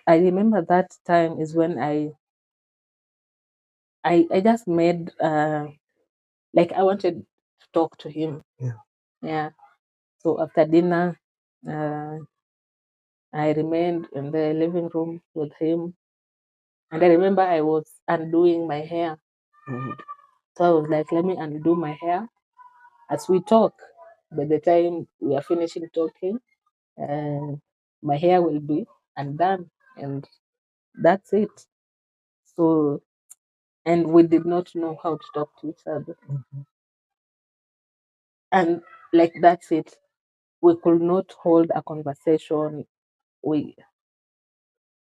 I remember that time is when I just made like I wanted to talk to him. Yeah. Yeah. So after dinner, uh, I remained in the living room with him, and I remember I was undoing my hair. Mhm. So I was like, let me undo my hair as we talk. By the time we are finishing talking, my hair will be undone, and that's it. So, and we did not know how to talk to each other. Mhm. And like that's it. We could not hold a conversation. We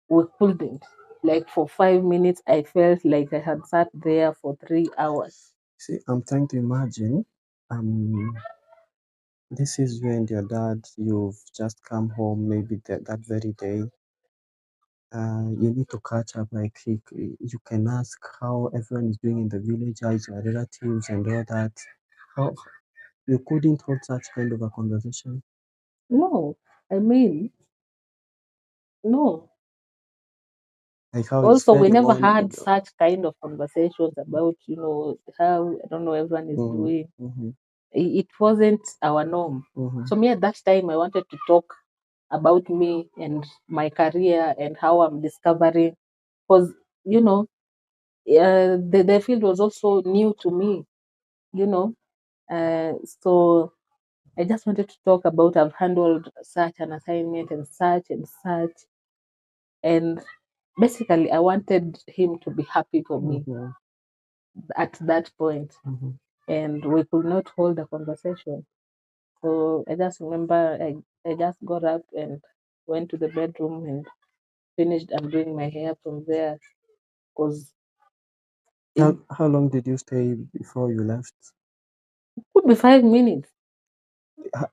we couldn't. Like for 5 minutes, I felt like I had sat there for 3 hours. See, I'm trying to imagine. This is you and your dad. You've just come home, maybe that very day. You need to catch up. Like you can ask how everyone is doing in the village, how is your relatives and all that. How you couldn't hold such kind of a conversation? No, I mean, no. Like how is Also, we never anyone? had such kind of conversations about, how, I don't know, everyone is Mm, doing. mhm, It wasn't our norm. mhm, So me at that time, I wanted to talk about me and my career and how I'm discovering, because the field was also new to me. You know, so I just wanted to talk about I've handled such an assignment and such and such, and basically I wanted him to be happy for me mhm, at that point, mhm. and we could not hold a conversation. So I just remember I just got up and went to the bedroom and finished undoing my hair from there because it How long did you stay before you left? could be 5 minutes.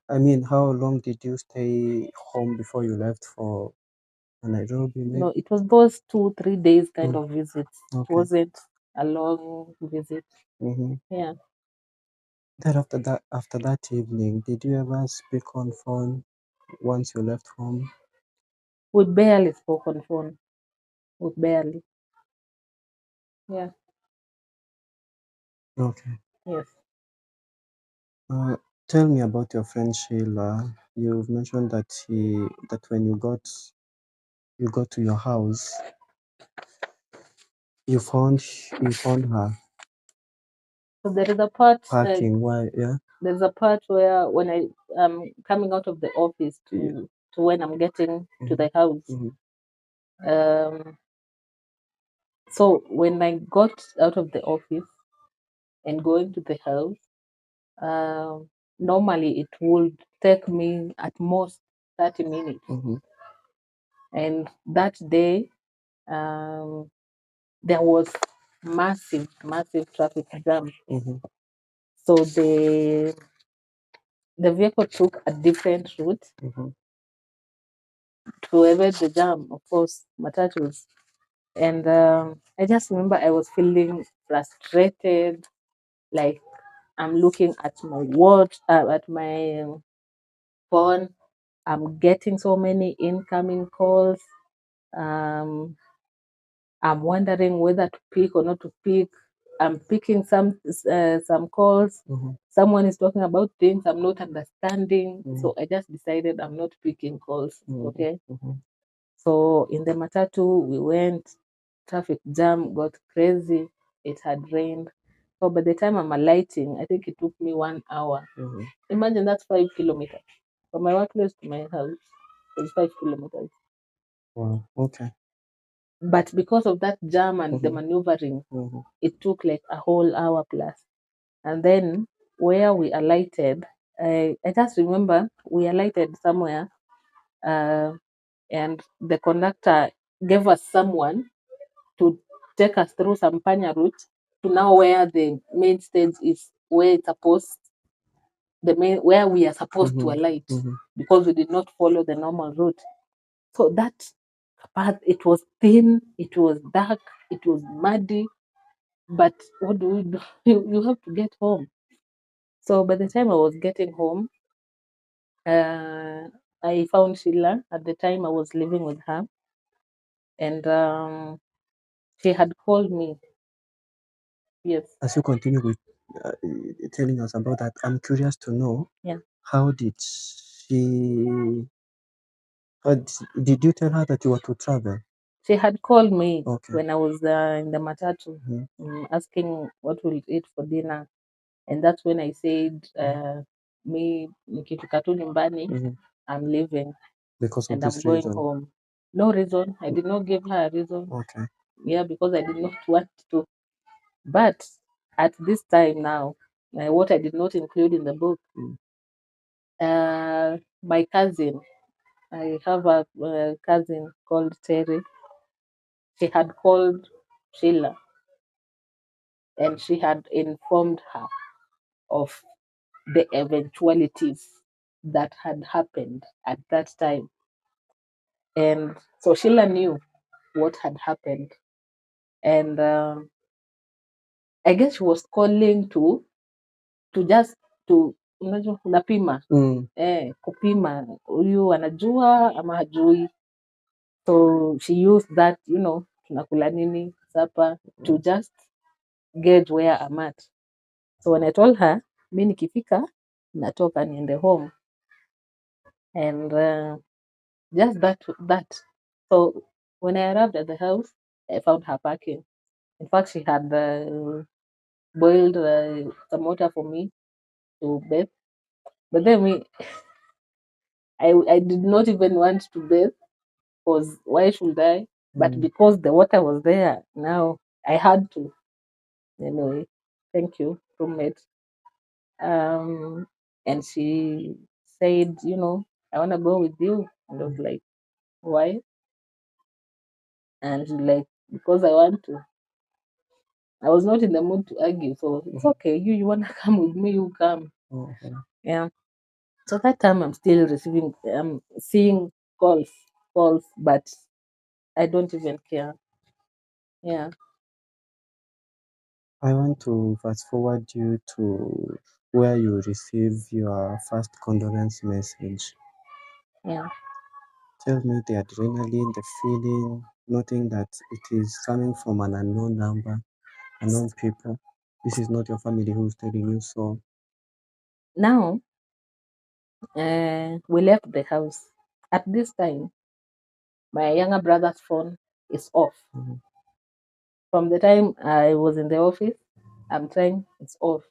I mean, how long did you stay home before you left for Nairobi, maybe? No, it was those 2 3 days kind Mm, of visits. It okay. wasn't a long visit. Mm-hmm. Yeah. Then after that evening, did you ever speak on phone once you left home? We barely spoke on phone. We barely. Yeah. Okay. Yes. Uh, Tell me about your friend Sheila. You've mentioned that when you got to your house, you found her So there is a part. parking. Why? Yeah. There's a part where when I am coming out of the office Yeah. to when I'm getting to Mm-hmm. the house. Mm-hmm. Um. So when I got out of the office and going to the house, um, normally it would take me at most 30 minutes. Mm-hmm. And that day, um, there was massive, massive traffic jam. Mm-hmm. So the vehicle took a different route Mm-hmm. to avoid the jam, of course, matatus. And I just remember I was feeling frustrated, like I'm looking at my watch, at my phone. I'm getting so many incoming calls. Um, I'm wondering whether to pick or not to pick. I'm picking some calls. Mm-hmm. Someone is talking about things I'm not understanding. Mm-hmm. So I just decided I'm not picking calls. Mm-hmm. Okay. Mm-hmm. So in the matatu, we went, traffic jam got crazy. It had rained. So by the time I'm alighting, I think it took me 1 hour. Mm-hmm. Imagine that's 5 kilometers. From my workplace to my house, it's 5 kilometers. Wow. Okay. But because of that jam and the Mm-hmm. maneuvering, Mm-hmm. it took like a whole hour plus. And then where we alighted, I just remember we alighted somewhere, uh, and the conductor gave us someone to take us through some panya route to now where the main stage is, where it's supposed the main where we are supposed to Mm-hmm. alight, Mm-hmm. because we did not follow the normal route. So that path, it was thin, it was dark, it was muddy. But what do we do? You have to get home. So by the time I was getting home, uh, I found Sheila. At the time, I was living with her. And she had called me. Yes. As you continue with telling us about that, I'm curious to know, Yeah. how did she? Did you tell her that you were to travel? She had called me Okay. when I was in the matatu, asking what we'll eat for dinner. And that's when I said, me nikifika tu nyumbani, I'm leaving Because of and I'm this going reason. home. No reason. I did not give her a reason. Okay. Yeah, because I did not want to. But at this time now, what I did not include in the book, my cousin, I have a cousin called Terry. She had called Sheila and she had informed her of the eventualities that had happened at that time. And so Sheila knew what had happened. And I guess she was calling to just to unajua unapima kupima huyu anajua ama hajui. So she used that, tunakula nini supper, to just gauge where I'm at. So when I told her, mi nikifika natoka niende home, and just that. So when I arrived at the house, I found her packing. In fact, she had boiled some water for me to bathe. But then I did not even want to bathe, because why should I? But because the water was there, now I had to. Anyway, thank you, roommate. And she said, I want to go with you. And I was like, why? And she's like, because I want to. I was not in the mood to argue, so it's okay. You want to come with me, you come. Yeah. So that time I'm still seeing calls, but I don't even care. Yeah. I want to fast forward you to where you receive your first condolence message. Yeah. Tell me the adrenaline, the feeling, noting that it is coming from an unknown number, unknown people. This is not your family who's telling you so. Now, we left the house. At this time, my younger brother's phone is off. From the time I was in the office, I'm trying, it's off.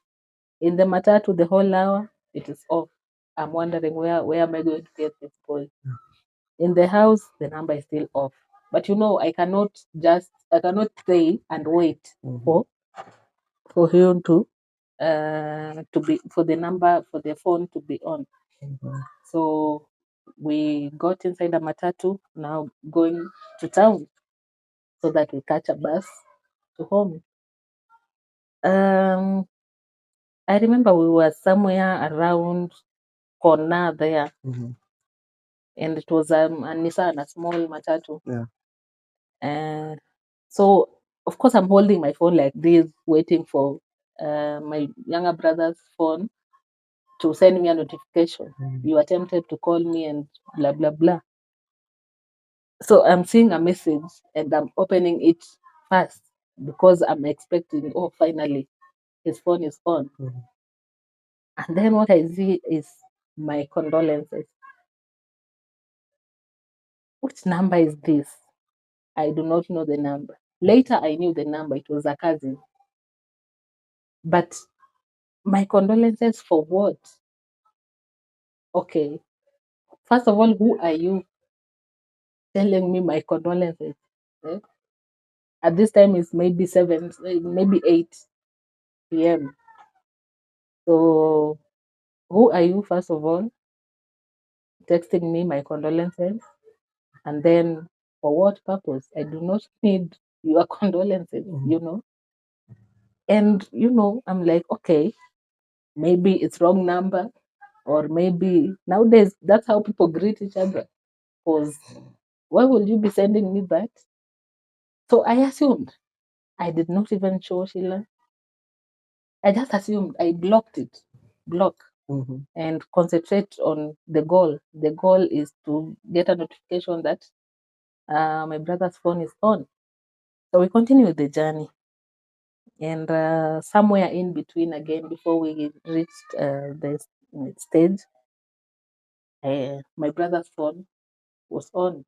In the matatu, the whole hour, it is off. I'm wondering where am I going to get this call? In the house, the number is still off. But I cannot stay and wait for him to be for the phone to be on. So we got inside a matatu, now going to town so that we catch a bus to home. I remember we were somewhere around Kona there, and it was a Nissan, a small matatu. Yeah. So of course I'm holding my phone like this, waiting for my younger brother's phone to send me a notification. You attempted to call me and blah blah blah. So I'm seeing a message and I'm opening it fast because I'm expecting, oh, finally his phone is on. And then what I see is my condolences. Which number is this? I do not know the number. Later I knew the number, it was a cousin. But my condolences for what? Okay. First of all, who are you telling me my condolences? Eh? At this time it's maybe 7, maybe 8 p.m. So who are you, first of all, texting me my condolences? And then for what purpose? I do not need your condolences, And I'm like, okay, maybe it's wrong number, or maybe nowadays that's how people greet each other. Because why would you be sending me that? So I assumed. I did not even show Sheila. I just assumed. I blocked it. Block. And concentrate on the goal. The goal is to get a notification that my brother's phone is on. So we continue the journey. And somewhere in between, again, before we reached the stage, my brother's phone was on.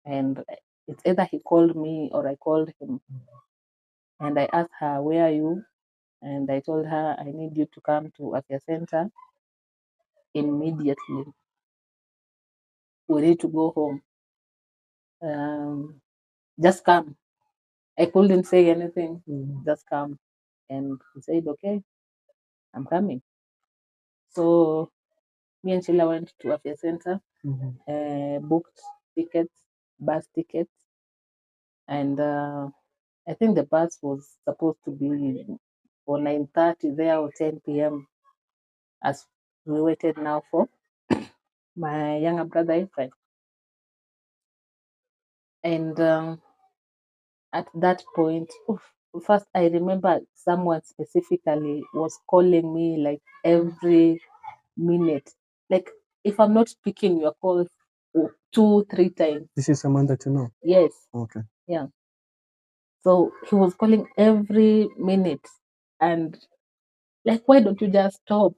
And it's either he called me or I called him. And I asked her, "Where are you?" And I told her, "I need you to come to Afya Center immediately. We need to go home. Just come." I couldn't say anything. Just come. And he said, "Okay, I'm coming." So me and Sheila went to Afya Center, booked tickets, bus tickets, and I think the bus was supposed to be for 9:30 there or 10 p.m. as we waited now for my younger brother Efraim. And at that point, first I remember someone specifically was calling me like every minute. Like if I'm not picking your call 2-3 times. This is someone that you know? Yes. Okay. Yeah. So he was calling every minute. And like, why don't you just stop?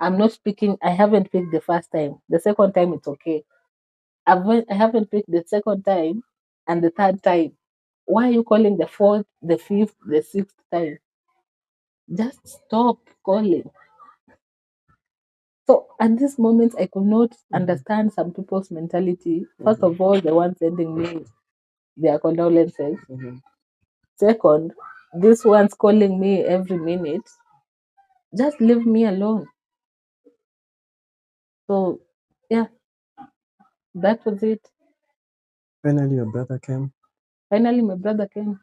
I'm not speaking. I haven't picked the first time. The second time, it's okay. I haven't picked the second time and the third time. Why are you calling the fourth, the fifth, the sixth time? Just stop calling. So at this moment, I could not understand some people's mentality. First of all, the one sending me their condolences. Second, this one's calling me every minute. Just leave me alone. So, yeah, that was it. Finally, your brother came Finally, my brother came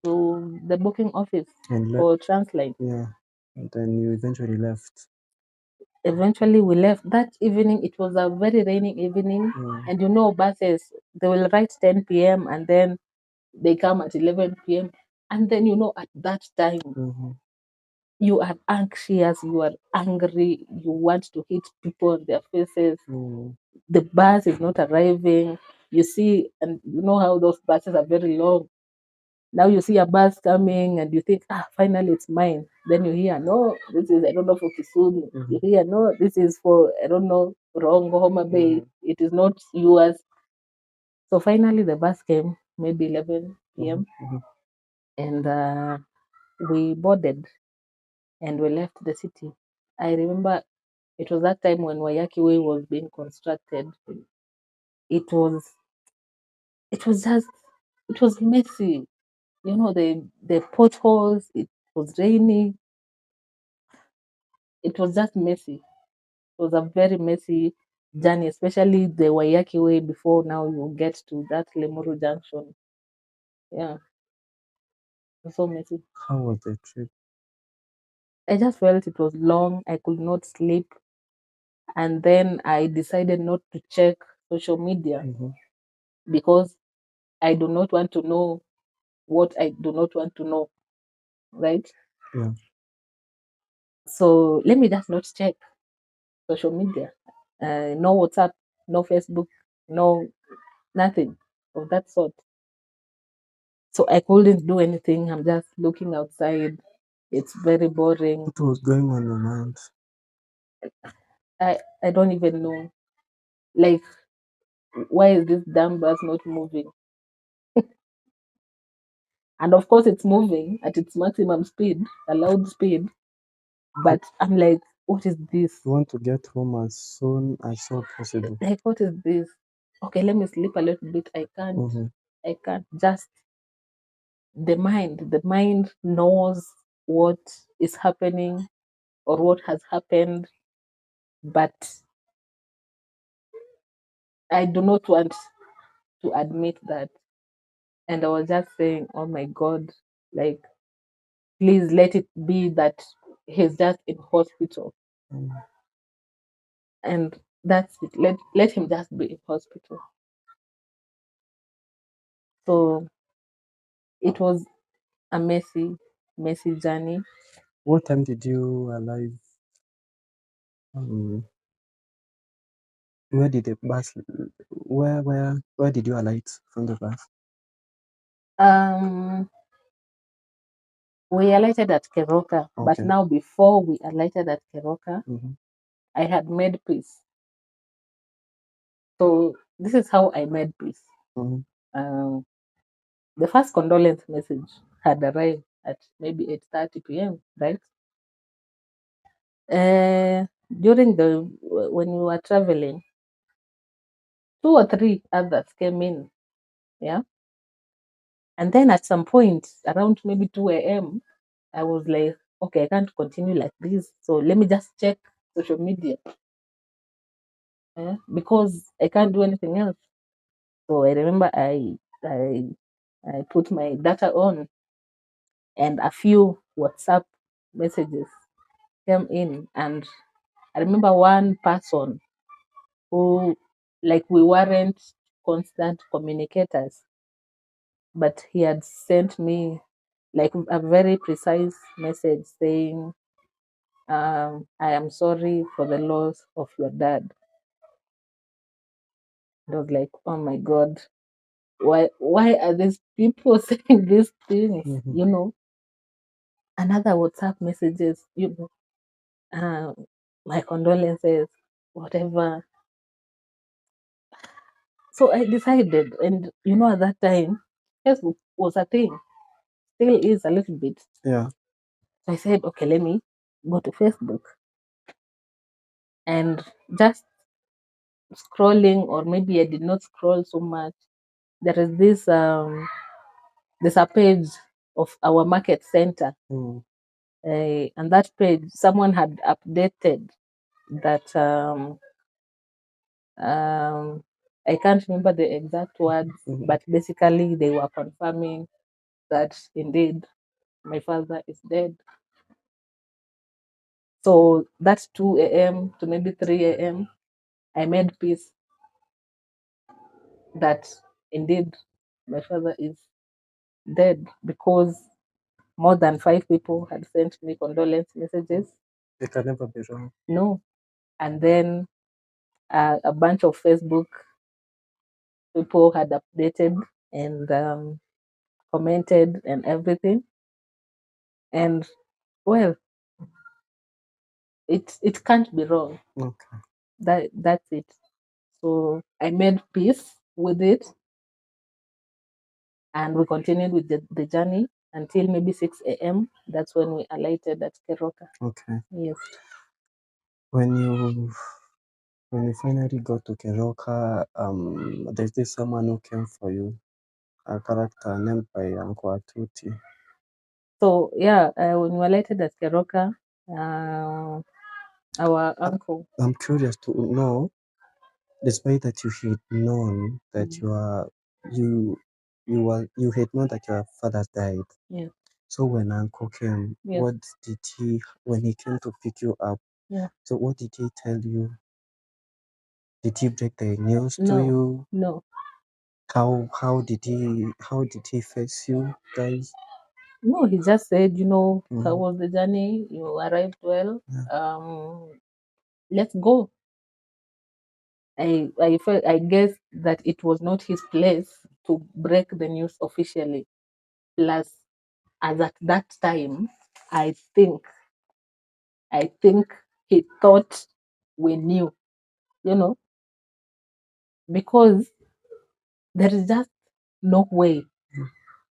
to the booking office and for Transline. Yeah, and then you eventually left. Eventually, we left. That evening, it was a very rainy evening. And you know, buses, they will write 10 p.m. and then they come at 11 p.m. And then, you know, at that time, you are anxious, you are angry, you want to hit people in their faces. The bus is not arriving. You see, and you know how those buses are very long. Now you see a bus coming and you think, finally it's mine. Then you hear, no, this is, I don't know, for Kisumu. You hear, no, this is for, I don't know, Rongo, Homa Bay. It is not yours. So finally the bus came, maybe 11 p.m. And we boarded and we left the city. I remember it was that time when Wayaki Way was being constructed. It was just, it was messy. You know, the potholes, it was rainy. It was just messy. It was a very messy journey, especially the Wayaki Way before now you get to that Lemuru Junction. Yeah, it was so messy. How was the trip? I just felt it was long. I could not sleep. And then I decided not to check social media because I do not want to know what I do not want to know. Right? Yeah. So let me just not check social media. No WhatsApp, no Facebook, no nothing of that sort. So I couldn't do anything. I'm just looking outside. It's very boring. What was going on in your mind? I don't even know. Like, why is this damn bus not moving? And of course, it's moving at its maximum speed, allowed speed. But I'm like, what is this? You want to get home as soon as so possible. Like, what is this? Okay, let me sleep a little bit. I can't. I can't. Just the mind knows what is happening or what has happened, but I do not want to admit that. And I was just saying, oh my God, like, please let it be that he's just in hospital. And that's it. Let him just be in hospital. So it was a messy journey. What time did you arrive Where did the bus? Where did you alight from the bus? We alighted at Keroka, but Okay. now before we alighted at Keroka, Mm-hmm. I had made peace. So this is how I made peace. Mm-hmm. The first condolence message had arrived at maybe 8:30 p.m. Right? During the when we were traveling, 2 or 3 others came in. Yeah. And then at some point, around maybe 2 a.m., I was like, okay, I can't continue like this. So let me just check social media because I can't do anything else. So I remember I put my data on, and a few WhatsApp messages came in. And I remember one person who, like, we weren't constant communicators, but he had sent me like a very precise message saying, I am sorry for the loss of your dad. I was like, oh my God, why are these people saying these things? Mm-hmm. You know, another WhatsApp messages, my condolences, whatever. So I decided, and at that time, Facebook was a thing, still is a little bit. Yeah. So I said, okay, let me go to Facebook and just scrolling, or maybe I did not scroll so much. There is this there's a page of our market center, Mm. and that page someone had updated that I can't remember the exact words, Mm-hmm. but basically they were confirming that indeed my father is dead. So that's 2 a.m. to maybe 3 a.m. I made peace that indeed my father is dead, because more than 5 people had sent me condolence messages. It can never be wrong. No. And then a bunch of Facebook people had updated and commented and everything. And well, it can't be wrong. Okay. That's it. So I made peace with it, and we continued with the journey until maybe 6 a.m. That's when we alighted at Keroka. Okay. Yes. When you finally got to Keroka, there's this someone who came for you, a character named by Uncle Atuti. So yeah, when we alighted at Keroka, our uncle. I'm curious to know, despite that you had known that you had known that your father died. Yeah. So when Uncle came, Yeah. what did when he came to pick you up? Yeah. So what did he tell you? Did he break the news to No. you? No. How did he face you guys? No, he just said, how Mhm. was the journey? You arrived well. Yeah. Let's go. I guess that it was not his place to break the news officially. Plus, as at that time, I think he thought we knew, because there is just no way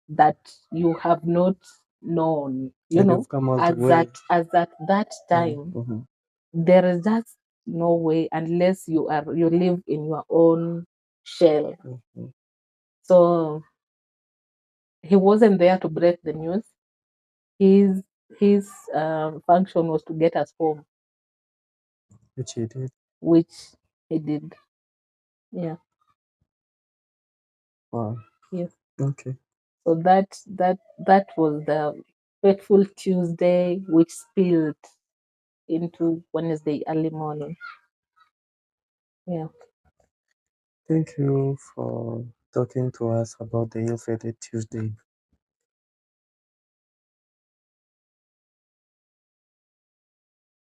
that you have not known, And you've come all the way. as at that time. Mm-hmm. There is just no way, unless you live in your own shell. Mm-hmm. So he wasn't there to break the news. His function was to get us home, Which he did. which he did. Yeah. Wow. Yes. Okay. So that was the fateful Tuesday, which spilled into Wednesday early morning. Yeah. Thank you for talking to us about the ill-fated Tuesday.